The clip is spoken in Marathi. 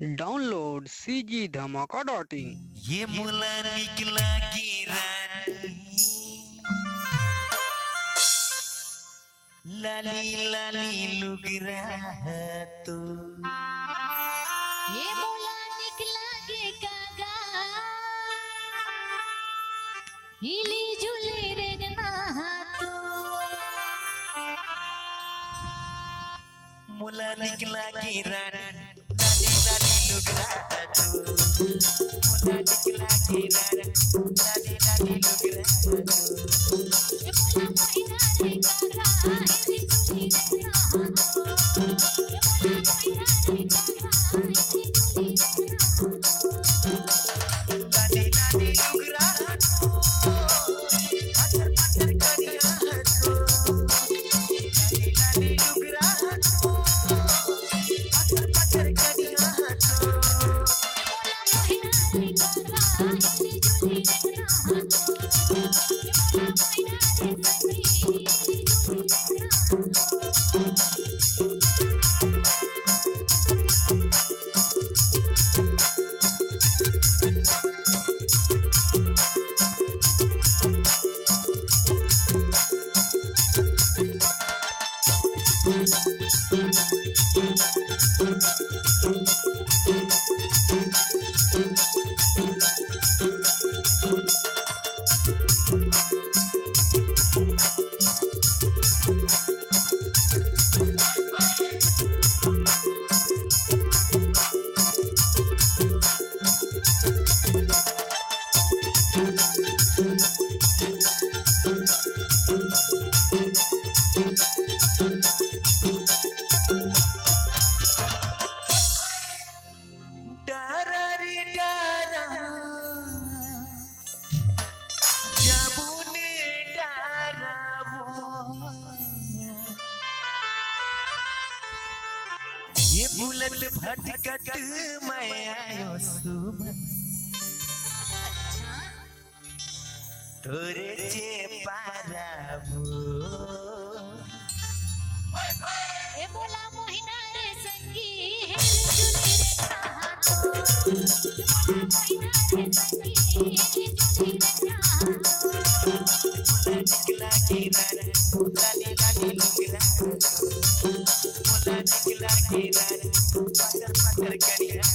डाउनलोड CG धमाका .in। ये मुला निकला की रानी लाली लाली लुग रहा तो ये मुला निकला के कागा हिली झूले रे तो मुला निकला की रानी लाली लाली लुग रहा तो मुला निकला की रानी लाली लाली लुग रहा तो ये मुला महिना रे कागा हिली झूले रे तो ये मुला महिना रे कागा हिली झूले रे लाली लाली लुग रहा तो पत्थर पत्थर करिया तो लाली लाली लुग रहा तो पत्थर पत्थर करिया तो डारा रे डारा जमुने डारा वो ये बुलट भटकट मैं आयो सुबह तोरे चे पाराबो ए बोला मोहिना रे संगी हिली झूले रे मोहिना रे संगी हिली झूले रे मुला निकला की रानी लाली लाली लुग रहा मुला निकला की रानी पत्थर पत्थर करिया